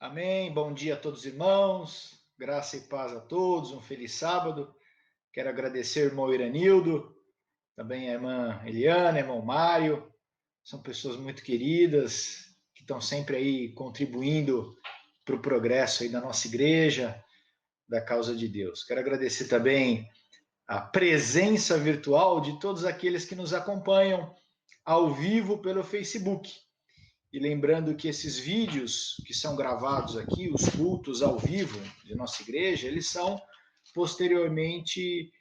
Amém. Bom dia a todos os irmãos. Graça e paz a todos. Um feliz sábado. Quero agradecer ao irmão Iranildo, também a irmã Eliana, irmão Mário. São pessoas muito queridas que estão sempre aí contribuindo para o progresso aí da nossa igreja, da causa de Deus. Quero agradecer também a presença virtual de todos aqueles que nos acompanham ao vivo pelo Facebook. E lembrando que esses vídeos que são gravados aqui, os cultos ao vivo de nossa igreja, eles são posteriormente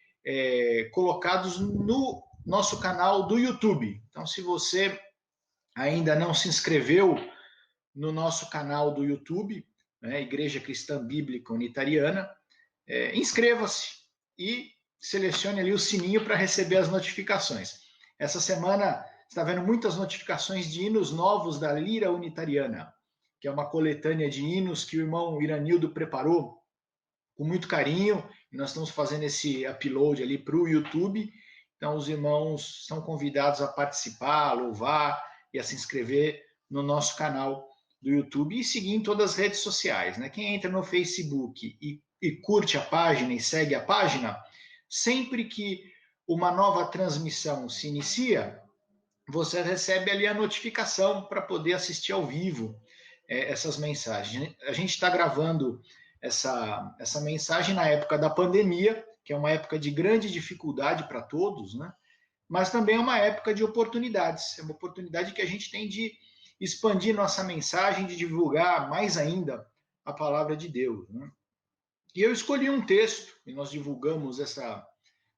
colocados no nosso canal do YouTube. Então, se você ainda não se inscreveu no nosso canal do YouTube, né, Igreja Cristã Bíblica Unitariana, inscreva-se e selecione ali o sininho para receber as notificações. Essa semana está vendo muitas notificações de hinos novos da Lira Unitariana, que é uma coletânea de hinos que o irmão Iranildo preparou com muito carinho, e nós estamos fazendo esse upload ali para o YouTube. Então, os irmãos são convidados a participar, a louvar e a se inscrever no nosso canal do YouTube e seguir em todas as redes sociais, né? Quem entra no Facebook e curte a página e segue a página, sempre que uma nova transmissão se inicia, você recebe ali a notificação para poder assistir ao vivo essas mensagens. A gente está gravando essa mensagem na época da pandemia, que é uma época de grande dificuldade para todos, né? Mas também é uma época de oportunidades. É uma oportunidade que a gente tem de expandir nossa mensagem, de divulgar mais ainda a palavra de Deus, né? E eu escolhi um texto, e nós divulgamos essa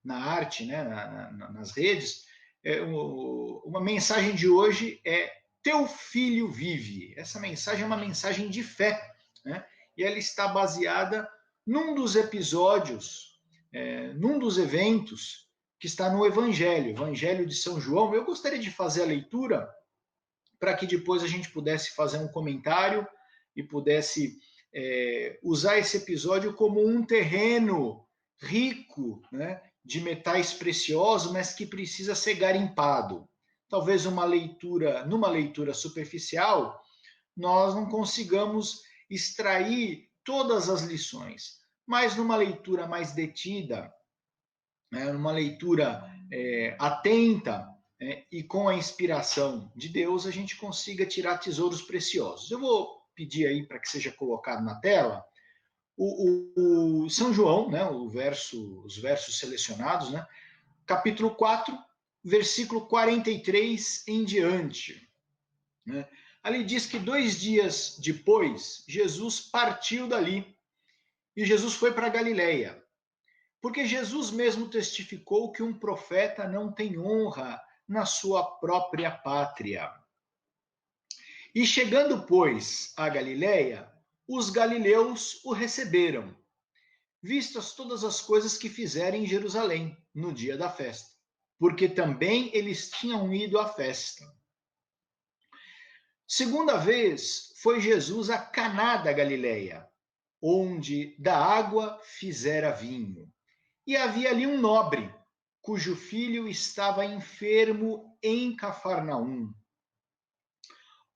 na arte, né, nas redes. Uma mensagem de hoje é: teu filho vive. Essa mensagem é uma mensagem de fé, né? E ela está baseada num dos episódios, num dos eventos que está no Evangelho de São João. Eu gostaria de fazer a leitura para que depois a gente pudesse fazer um comentário e pudesse usar esse episódio como um terreno rico, né, de metais preciosos, mas que precisa ser garimpado. Talvez numa leitura superficial, nós não consigamos extrair todas as lições, mas numa leitura mais detida, né, numa leitura atenta, e com a inspiração de Deus, a gente consiga tirar tesouros preciosos. Eu vou pedir aí para que seja colocado na tela o São João, né, os versos selecionados, né, capítulo 4, versículo 43 em diante, né? Ali diz que 2 dias depois, Jesus partiu dali e Jesus foi para Galileia, porque Jesus mesmo testificou que um profeta não tem honra na sua própria pátria. E chegando, pois, a Galileia, os galileus o receberam, vistas todas as coisas que fizeram em Jerusalém no dia da festa, porque também eles tinham ido à festa. Segunda vez foi Jesus a Caná da Galileia, onde da água fizera vinho. E havia ali um nobre, cujo filho estava enfermo em Cafarnaum.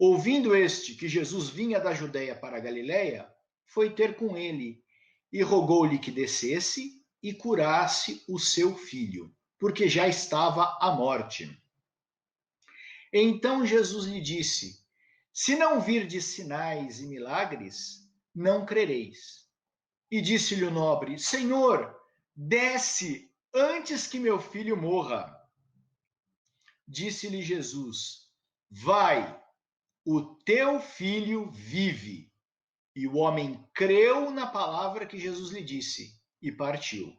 Ouvindo este que Jesus vinha da Judéia para a Galileia, foi ter com ele e rogou-lhe que descesse e curasse o seu filho, porque já estava à morte. Então Jesus lhe disse: se não virdes sinais e milagres, não crereis. E disse-lhe o nobre: Senhor, desce antes que meu filho morra. Disse-lhe Jesus: vai, o teu filho vive. E o homem creu na palavra que Jesus lhe disse e partiu.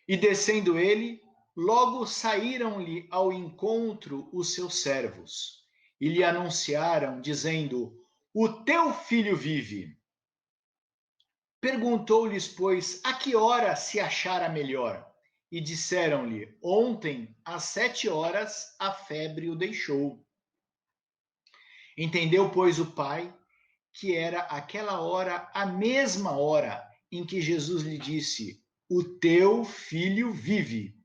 E descendo ele, logo saíram-lhe ao encontro os seus servos e lhe anunciaram, dizendo: o teu filho vive. Perguntou-lhes, pois, a que hora se achara melhor? E disseram-lhe: ontem, às 7 horas, a febre o deixou. Entendeu, pois, o pai que era aquela hora a mesma hora em que Jesus lhe disse: o teu filho vive.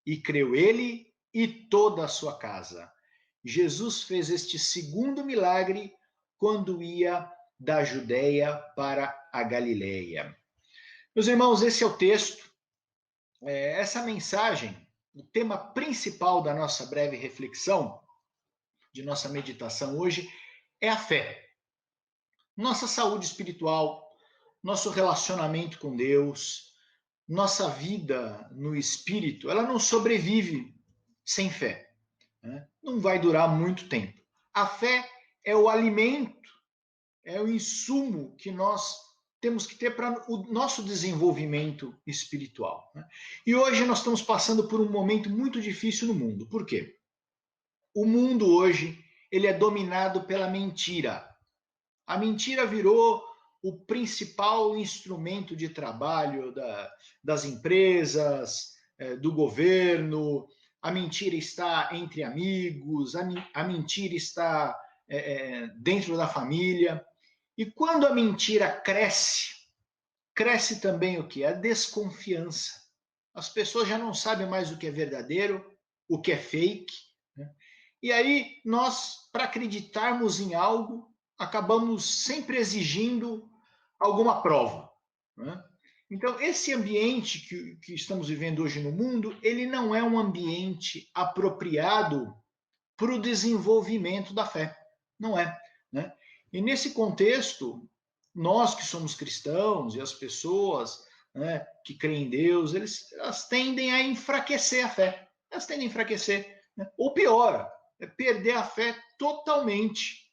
E creu ele e toda a sua casa. Jesus fez este segundo milagre quando ia da Judéia para a Galileia. Meus irmãos, esse é o texto. Essa mensagem, o tema principal da nossa breve reflexão, de nossa meditação hoje, é a fé. Nossa saúde espiritual, nosso relacionamento com Deus, nossa vida no espírito, ela não sobrevive sem fé, né? Não vai durar muito tempo. A fé é o alimento, é o insumo que nós temos que ter para o nosso desenvolvimento espiritual, né? E hoje nós estamos passando por um momento muito difícil no mundo. Por quê? O mundo hoje, ele é dominado pela mentira. A mentira virou o principal instrumento de trabalho das empresas, do governo. A mentira está entre amigos, a mentira está dentro da família. E quando a mentira cresce, cresce também o que? A desconfiança. As pessoas já não sabem mais o que é verdadeiro, o que é fake, né? E aí nós, para acreditarmos em algo, acabamos sempre exigindo alguma prova, né? Então, esse ambiente que estamos vivendo hoje no mundo, ele não é um ambiente apropriado para o desenvolvimento da fé. Não é, né? E nesse contexto, nós que somos cristãos e as pessoas, né, que creem em Deus, elas tendem a enfraquecer a fé. Elas tendem a enfraquecer, né? Ou pior, perder a fé totalmente.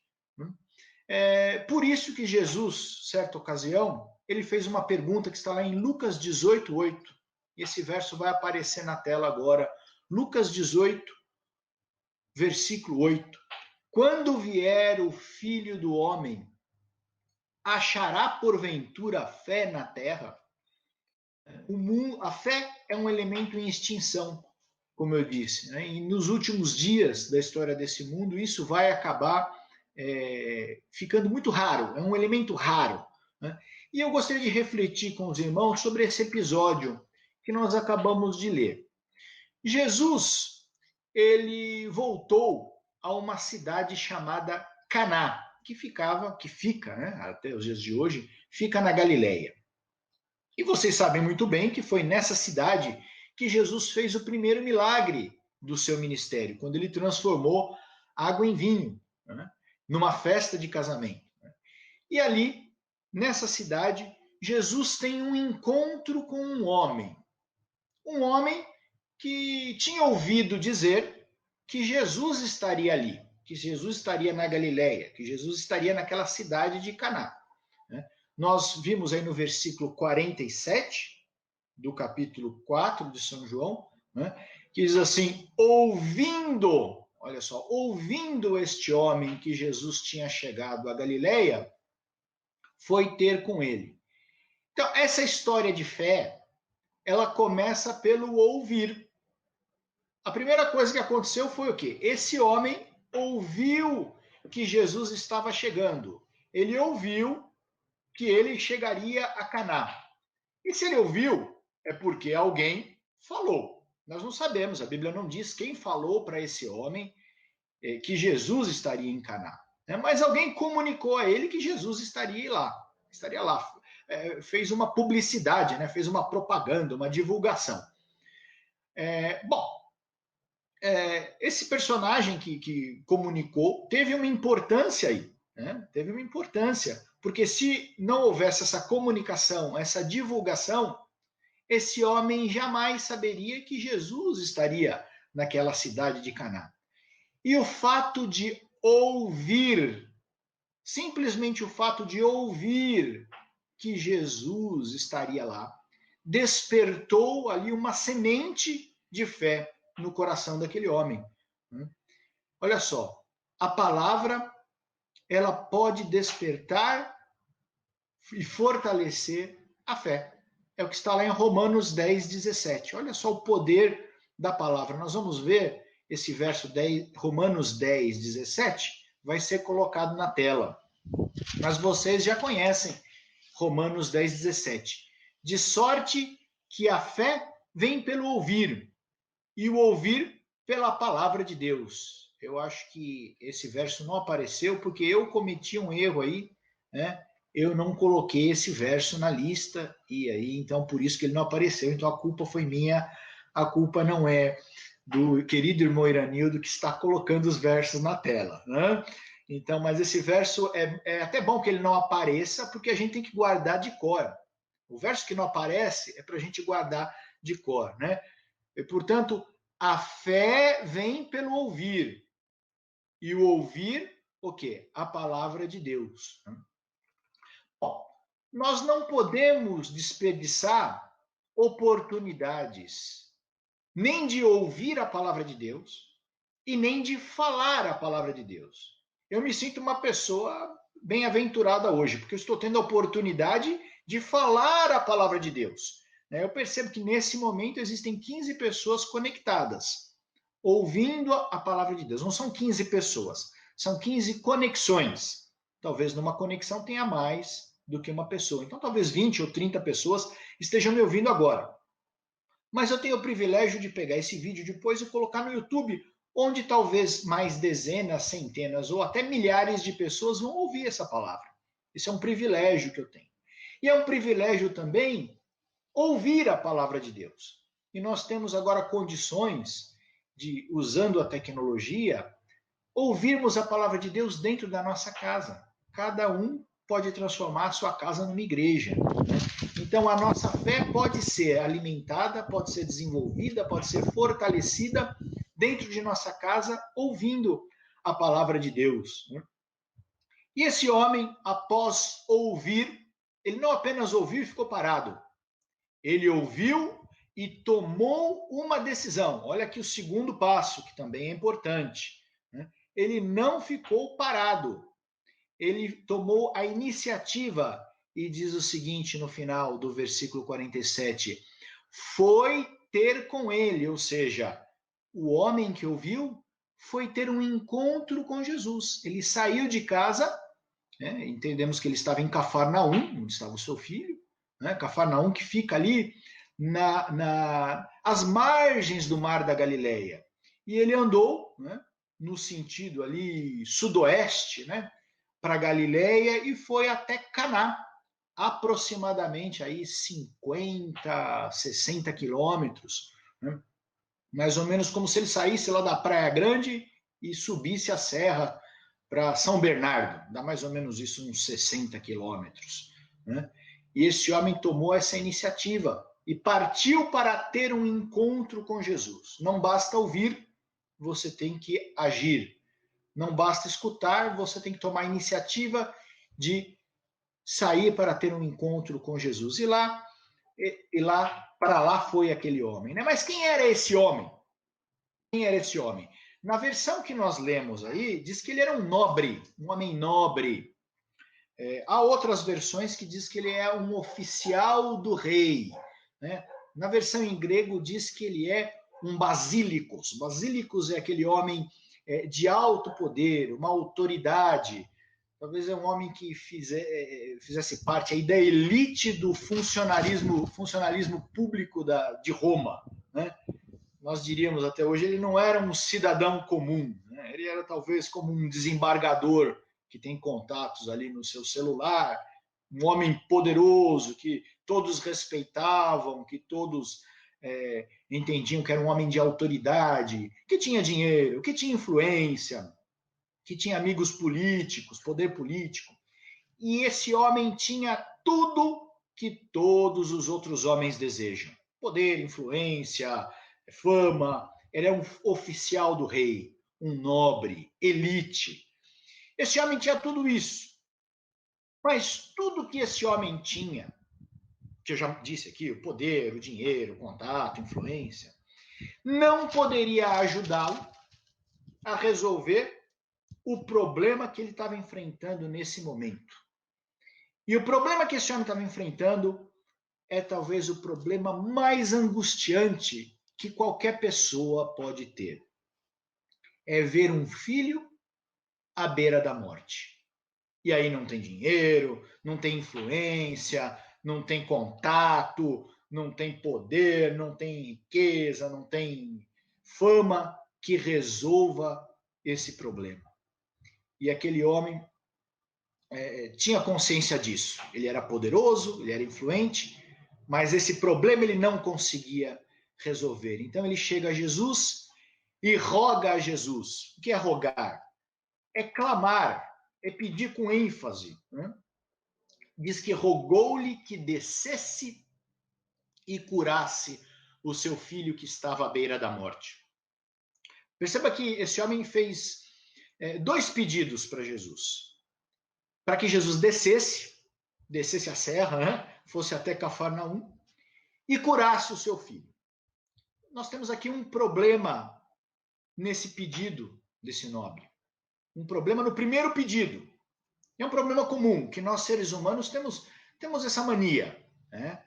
Por isso que Jesus, certa ocasião, ele fez uma pergunta que está lá em Lucas 18:8. Esse verso vai aparecer na tela agora. Lucas 18, versículo 8. Quando vier o Filho do Homem, achará porventura fé na terra? A fé é um elemento em extinção, como eu disse, né? E nos últimos dias da história desse mundo, isso vai acabar ficando muito raro, é um elemento raro, né? E eu gostaria de refletir com os irmãos sobre esse episódio que nós acabamos de ler. Jesus, ele voltou a uma cidade chamada Caná, que fica, né, até os dias de hoje, fica na Galileia. E vocês sabem muito bem que foi nessa cidade que Jesus fez o primeiro milagre do seu ministério, quando ele transformou água em vinho, né, numa festa de casamento. E ali, nessa cidade, Jesus tem um encontro com um homem que tinha ouvido dizer que Jesus estaria ali, que Jesus estaria na Galileia, que Jesus estaria naquela cidade de Caná, né? Nós vimos aí no versículo 47 do capítulo 4 de São João, né, que diz assim: ouvindo, olha só, ouvindo este homem que Jesus tinha chegado à Galileia, foi ter com ele. Então, essa história de fé, ela começa pelo ouvir. A primeira coisa que aconteceu foi o quê? Esse homem ouviu que Jesus estava chegando. Ele ouviu que ele chegaria a Caná. E se ele ouviu, é porque alguém falou. Nós não sabemos, a Bíblia não diz quem falou para esse homem que Jesus estaria em Caná. Mas alguém comunicou a ele que Jesus estaria lá. Fez uma publicidade, né? Fez uma propaganda, uma divulgação. Esse personagem que comunicou teve uma importância aí, né? Teve uma importância, porque se não houvesse essa comunicação, essa divulgação, esse homem jamais saberia que Jesus estaria naquela cidade de Caná. E o fato de ouvir, simplesmente o fato de ouvir que Jesus estaria lá, despertou ali uma semente de fé no coração daquele homem. Olha só, a palavra, ela pode despertar e fortalecer a fé. É o que está lá em Romanos 10:17. Olha só o poder da palavra. Nós vamos ver esse verso 10, Romanos 10:17, vai ser colocado na tela. Mas vocês já conhecem Romanos 10:17. De sorte que a fé vem pelo ouvir, e o ouvir pela palavra de Deus. eu acho que esse verso não apareceu porque eu cometi um erro aí, né? Eu não coloquei esse verso na lista e aí, então, por isso que ele não apareceu. Então, a culpa foi minha, a culpa não é do querido irmão Iranildo que está colocando os versos na tela, né? Então, mas esse verso é até bom que ele não apareça, porque a gente tem que guardar de cor. O verso que não aparece é para a gente guardar de cor, né? E, portanto, a fé vem pelo ouvir. E o ouvir, o quê? A palavra de Deus. Bom, nós não podemos desperdiçar oportunidades nem de ouvir a palavra de Deus e nem de falar a palavra de Deus. Eu me sinto uma pessoa bem-aventurada hoje, porque eu estou tendo a oportunidade de falar a palavra de Deus. Eu percebo que nesse momento existem 15 pessoas conectadas, ouvindo a palavra de Deus. Não são 15 pessoas, são 15 conexões. Talvez numa conexão tenha mais do que uma pessoa. Então, talvez 20 ou 30 pessoas estejam me ouvindo agora. Mas eu tenho o privilégio de pegar esse vídeo depois e colocar no YouTube, onde talvez mais dezenas, centenas ou até milhares de pessoas vão ouvir essa palavra. Isso é um privilégio que eu tenho. E é um privilégio também ouvir a palavra de Deus. E nós temos agora condições de, usando a tecnologia, ouvirmos a palavra de Deus dentro da nossa casa. Cada um pode transformar a sua casa numa igreja. Então, a nossa fé pode ser alimentada, pode ser desenvolvida, pode ser fortalecida dentro de nossa casa, ouvindo a palavra de Deus. E esse homem, após ouvir, ele não apenas ouviu e ficou parado, ele ouviu e tomou uma decisão. Olha aqui o segundo passo, que também é importante. Ele não ficou parado, ele tomou a iniciativa e diz o seguinte no final do versículo 47: foi ter com ele, ou seja, o homem que ouviu foi ter um encontro com Jesus. Ele saiu de casa, entendemos que ele estava em Cafarnaum, onde estava o seu filho, Cafarnaum que fica ali às margens do Mar da Galileia. E ele andou, no sentido ali sudoeste, para Galileia e foi até Caná, aproximadamente aí 50, 60 quilômetros, mais ou menos como se ele saísse lá da Praia Grande e subisse a serra para São Bernardo, dá mais ou menos isso, uns 60 quilômetros. E esse homem tomou essa iniciativa e partiu para ter um encontro com Jesus. Não basta ouvir, você tem que agir. Não basta escutar, você tem que tomar a iniciativa de sair para ter um encontro com Jesus. Para lá foi aquele homem. Mas quem era esse homem? Quem era esse homem? Na versão que nós lemos aí, diz que ele era um nobre, um homem nobre. Há outras versões que diz que ele é um oficial do rei. Na versão em grego diz que ele é um basílicos. Basílicos é aquele homem de alto poder, uma autoridade. Talvez é um homem que fizesse parte aí da elite do funcionalismo público de Roma. Nós diríamos até hoje, ele não era um cidadão comum. Ele era talvez como um desembargador que tem contatos ali no seu celular, um homem poderoso que todos respeitavam, que todos entendiam que era um homem de autoridade, que tinha dinheiro, que tinha influência, que tinha amigos políticos, poder político. E esse homem tinha tudo que todos os outros homens desejam: poder, influência, fama. Ele é um oficial do rei, um nobre, elite. Esse homem tinha tudo isso. Mas tudo que esse homem tinha, que eu já disse aqui, o poder, o dinheiro, o contato, influência, não poderia ajudá-lo a resolver o problema que ele estava enfrentando nesse momento. E o problema que esse homem estava enfrentando é talvez o problema mais angustiante que qualquer pessoa pode ter. É ver um filho à beira da morte. E aí não tem dinheiro, não tem influência, não tem contato, não tem poder, não tem riqueza, não tem fama que resolva esse problema. E aquele homem tinha consciência disso. Ele era poderoso, ele era influente, mas esse problema ele não conseguia resolver. Então ele chega a Jesus e roga a Jesus. O que é rogar? É clamar, é pedir com ênfase. Né? Diz que rogou-lhe que descesse e curasse o seu filho que estava à beira da morte. Perceba que esse homem fez dois pedidos para Jesus. Para que Jesus descesse a serra, né? Fosse até Cafarnaum e curasse o seu filho. Nós temos aqui um problema nesse pedido desse nobre. Um problema no primeiro pedido. É um problema comum, que nós seres humanos temos essa mania, né?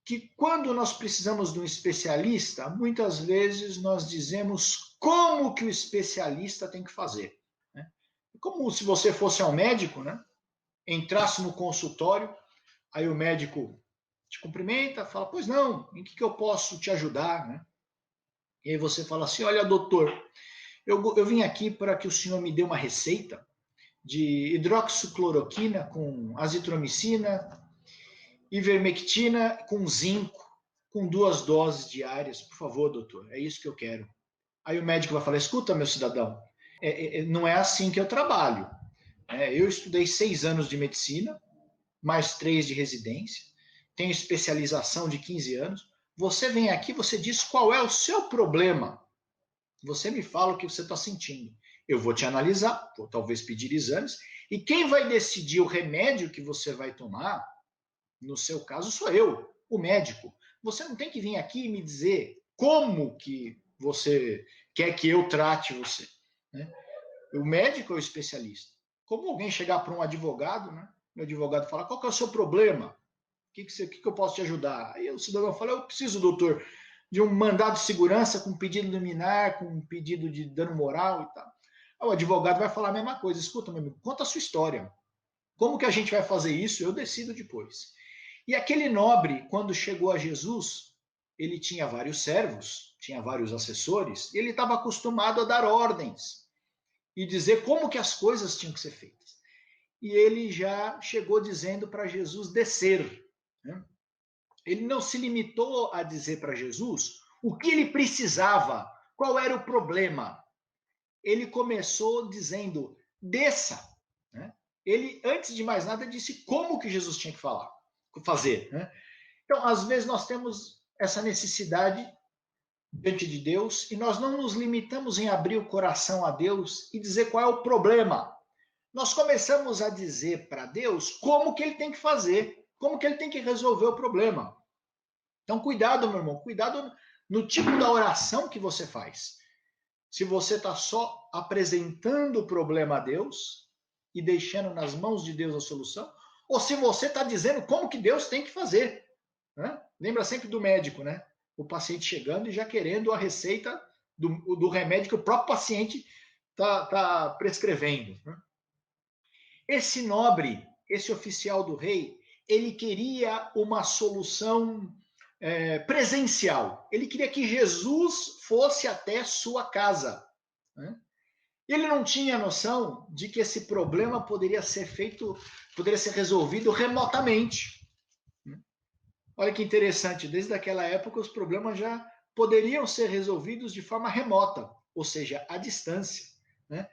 Que quando nós precisamos de um especialista, muitas vezes nós dizemos como que o especialista tem que fazer. Né? Como se você fosse ao médico, né? Entrasse no consultório, aí o médico te cumprimenta, fala, pois não, em que eu posso te ajudar? Né? E aí você fala assim, olha, doutor, eu vim aqui para que o senhor me dê uma receita de hidroxicloroquina com azitromicina, ivermectina com zinco, com 2 doses diárias. Por favor, doutor, é isso que eu quero. Aí o médico vai falar, escuta, meu cidadão, não é assim que eu trabalho. Eu estudei 6 anos de medicina, mais 3 de residência, tenho especialização de 15 anos. Você vem aqui, você diz qual é o seu problema. Você me fala o que você está sentindo. Eu vou te analisar, vou talvez pedir exames, e quem vai decidir o remédio que você vai tomar, no seu caso, sou eu, o médico. Você não tem que vir aqui e me dizer como que você quer que eu trate você. Né? O médico é o especialista. Como alguém chegar para um advogado, né? O advogado fala, qual que é o seu problema? O que eu posso te ajudar? Aí o cidadão fala, eu preciso, doutor, de um mandado de segurança com pedido liminar, com pedido de dano moral e tal. Aí o advogado vai falar a mesma coisa. Escuta, meu amigo, conta a sua história. Como que a gente vai fazer isso? Eu decido depois. E aquele nobre, quando chegou a Jesus, ele tinha vários servos, tinha vários assessores, e ele estava acostumado a dar ordens e dizer como que as coisas tinham que ser feitas. E ele já chegou dizendo para Jesus descer. Né? Ele não se limitou a dizer para Jesus o que ele precisava, qual era o problema. Ele começou dizendo, desça. Né? Ele, antes de mais nada, disse como que Jesus tinha que fazer. Né? Então, às vezes, nós temos essa necessidade diante de Deus e nós não nos limitamos em abrir o coração a Deus e dizer qual é o problema. Nós começamos a dizer para Deus como que ele tem que fazer, como que ele tem que resolver o problema. Então, cuidado, meu irmão, cuidado no tipo da oração que você faz. Se você está só apresentando o problema a Deus e deixando nas mãos de Deus a solução, ou se você está dizendo como que Deus tem que fazer. Né? Lembra sempre do médico, né? O paciente chegando e já querendo a receita do remédio que o próprio paciente está prescrevendo. Né? Esse nobre, esse oficial do rei, ele queria uma solução presencial. Ele queria que Jesus fosse até sua casa. Né? Ele não tinha noção de que esse problema poderia ser resolvido remotamente. Olha que interessante, desde aquela época os problemas já poderiam ser resolvidos de forma remota, ou seja, à distância. Né?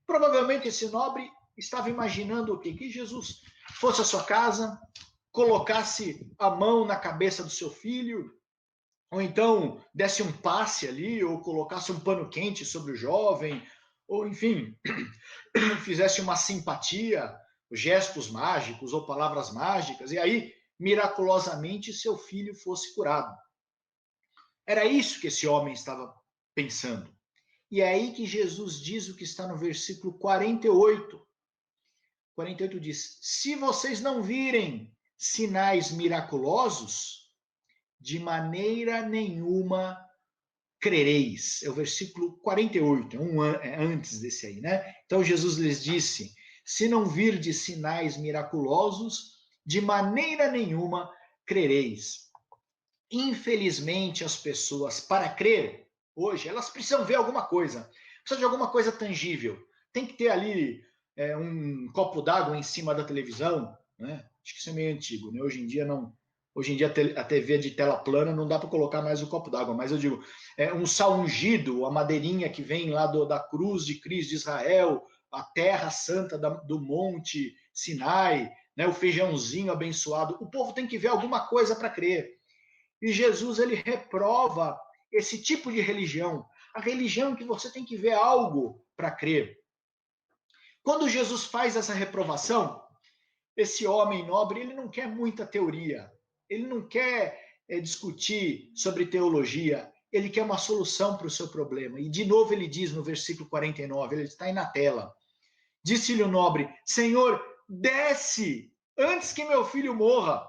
Provavelmente esse nobre estava imaginando o quê? Que Jesus fosse à sua casa, colocasse a mão na cabeça do seu filho, ou então desse um passe ali, ou colocasse um pano quente sobre o jovem, ou enfim, fizesse uma simpatia, gestos mágicos ou palavras mágicas, e aí, miraculosamente, seu filho fosse curado. Era isso que esse homem estava pensando. E é aí que Jesus diz o que está no versículo 48. 48 diz, se vocês não virem sinais miraculosos, de maneira nenhuma crereis. É o versículo 48, é antes desse aí, né? Então Jesus lhes disse, se não virdes sinais miraculosos, de maneira nenhuma crereis. Infelizmente, as pessoas, para crer, hoje, elas precisam ver alguma coisa. Precisa de alguma coisa tangível. Tem que ter ali um copo d'água em cima da televisão, né? Acho que isso é meio antigo, né? Hoje em dia não. Hoje em dia a TV de tela plana não dá para colocar mais o copo d'água, mas eu digo, um sal ungido, a madeirinha que vem lá da cruz de Cristo de Israel, a terra santa do monte Sinai, né? O feijãozinho abençoado. O povo tem que ver alguma coisa para crer. E Jesus, ele reprova esse tipo de religião. A religião que você tem que ver algo para crer. Quando Jesus faz essa reprovação, esse homem nobre, ele não quer muita teoria. Ele não quer discutir sobre teologia. Ele quer uma solução para o seu problema. E de novo ele diz no versículo 49, ele está aí na tela. Disse-lhe o nobre, Senhor, desce antes que meu filho morra.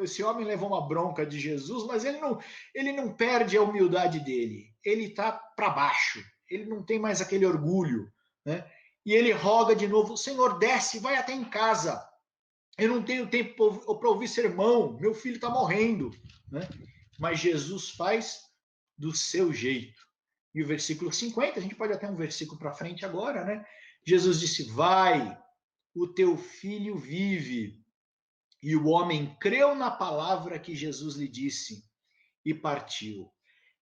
Esse homem levou uma bronca de Jesus, mas ele não perde a humildade dele. Ele está para baixo. Ele não tem mais aquele orgulho, né? E ele roga de novo, Senhor, desce, vai até em casa. Eu não tenho tempo para ouvir sermão, meu filho está morrendo, né? Mas Jesus faz do seu jeito. E o versículo 50, a gente pode até um versículo para frente agora, né? Jesus disse, vai, o teu filho vive. E o homem creu na palavra que Jesus lhe disse e partiu.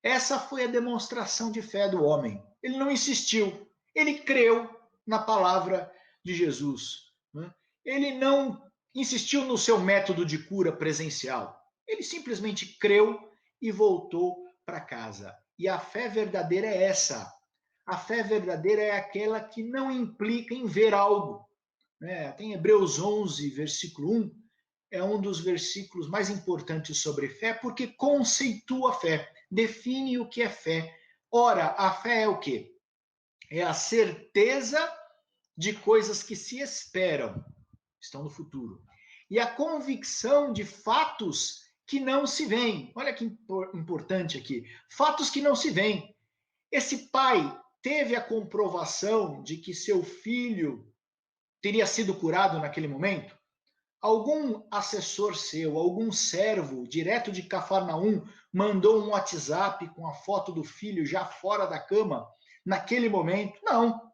Essa foi a demonstração de fé do homem. Ele não insistiu, ele creu na palavra de Jesus. Ele não insistiu no seu método de cura presencial. Ele simplesmente creu e voltou para casa. E a fé verdadeira é essa. A fé verdadeira é aquela que não implica em ver algo. Tem Hebreus 11, versículo 1, é um dos versículos mais importantes sobre fé, porque conceitua a fé, define o que é fé. Ora, a fé é o quê? É a certeza de coisas que se esperam, estão no futuro. E a convicção de fatos que não se veem. Olha que importante aqui. Fatos que não se veem. Esse pai teve a comprovação de que seu filho teria sido curado naquele momento? Algum assessor seu, algum servo direto de Cafarnaum mandou um WhatsApp com a foto do filho já fora da cama naquele momento? Não.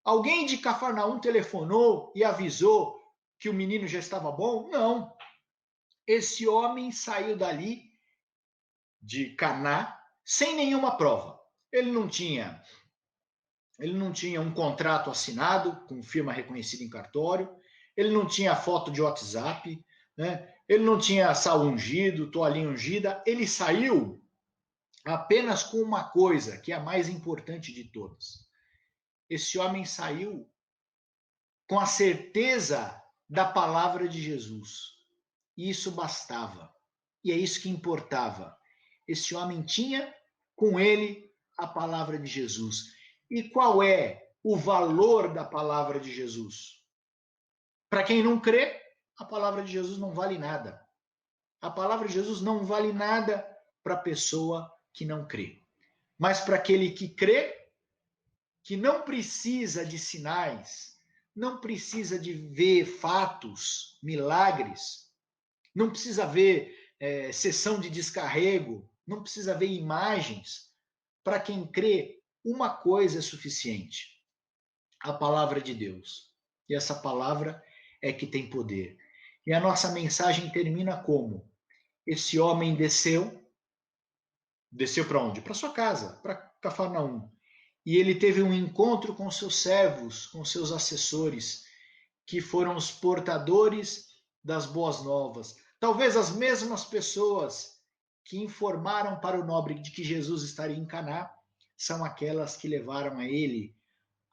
Alguém de Cafarnaum telefonou e avisou que o menino já estava bom? Não. Esse homem saiu dali de Caná sem nenhuma prova. Ele não tinha um contrato assinado com firma reconhecida em cartório. Ele não tinha foto de WhatsApp, né? Ele não tinha sal ungido, toalhinha ungida. Ele saiu apenas com uma coisa, que é a mais importante de todas. Esse homem saiu com a certeza da palavra de Jesus. E isso bastava. E é isso que importava. Esse homem tinha com ele a palavra de Jesus. E qual é o valor da palavra de Jesus? Para quem não crê, a palavra de Jesus não vale nada. A palavra de Jesus não vale nada para a pessoa que não crê. Mas para aquele que crê, que não precisa de sinais, não precisa de ver fatos, milagres, não precisa ver sessão de descarrego, não precisa ver imagens. Para quem crê, uma coisa é suficiente: a palavra de Deus. E essa palavra é que tem poder. E a nossa mensagem termina como? Esse homem desceu para onde? Para sua casa, para Cafarnaum. E ele teve um encontro com seus servos, com seus assessores, que foram os portadores das boas novas. Talvez as mesmas pessoas que informaram para o nobre de que Jesus estaria em Caná são aquelas que levaram a ele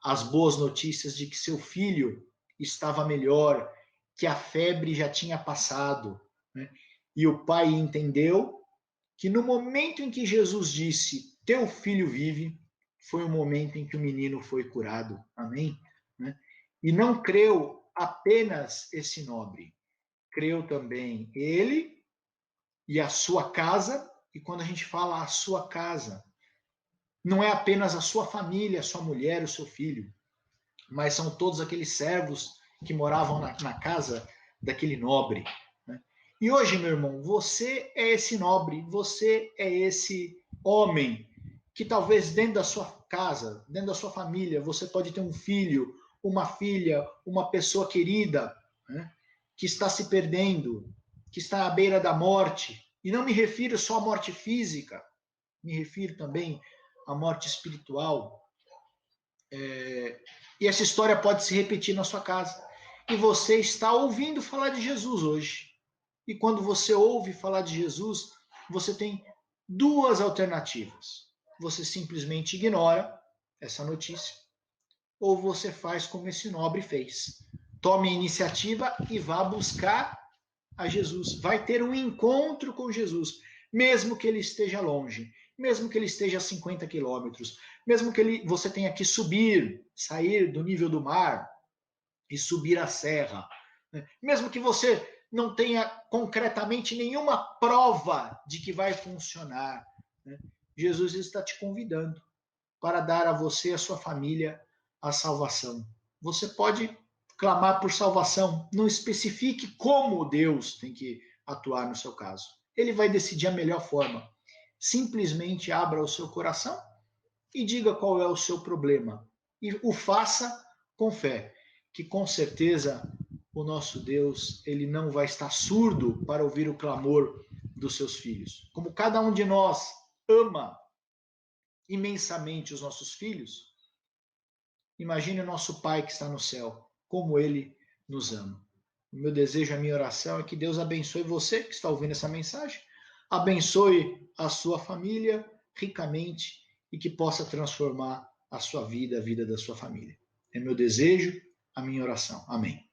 as boas notícias de que seu filho estava melhor, que a febre já tinha passado. E o pai entendeu que no momento em que Jesus disse, teu filho vive, foi o momento em que o menino foi curado. Amém? E não creu apenas esse nobre, creu também ele e a sua casa. E quando a gente fala a sua casa, não é apenas a sua família, a sua mulher, o seu filho, mas são todos aqueles servos que moravam na casa daquele nobre. E hoje, meu irmão, você é esse nobre, você é esse homem que talvez dentro da sua casa, dentro da sua família, você pode ter um filho, uma filha, uma pessoa querida, né, que está se perdendo, que está à beira da morte. E não me refiro só à morte física, me refiro também à morte espiritual. E essa história pode se repetir na sua casa. E você está ouvindo falar de Jesus hoje. E quando você ouve falar de Jesus, você tem duas alternativas. Você simplesmente ignora essa notícia, ou você faz como esse nobre fez. Tome a iniciativa e vá buscar a Jesus. Vai ter um encontro com Jesus, mesmo que ele esteja longe, mesmo que ele esteja a 50 quilômetros, mesmo que você tenha que subir, sair do nível do mar e subir a serra, né? Mesmo que você não tenha concretamente nenhuma prova de que vai funcionar, né? Jesus está te convidando para dar a você e a sua família a salvação. Você pode clamar por salvação, não especifique como Deus tem que atuar no seu caso. Ele vai decidir a melhor forma. Simplesmente abra o seu coração e diga qual é o seu problema. E o faça com fé, que com certeza o nosso Deus, ele não vai estar surdo para ouvir o clamor dos seus filhos. Como cada um de nós ama imensamente os nossos filhos, imagine o nosso Pai que está no céu, como Ele nos ama. O meu desejo, a minha oração é que Deus abençoe você que está ouvindo essa mensagem, abençoe a sua família ricamente e que possa transformar a sua vida, a vida da sua família. É meu desejo, a minha oração. Amém.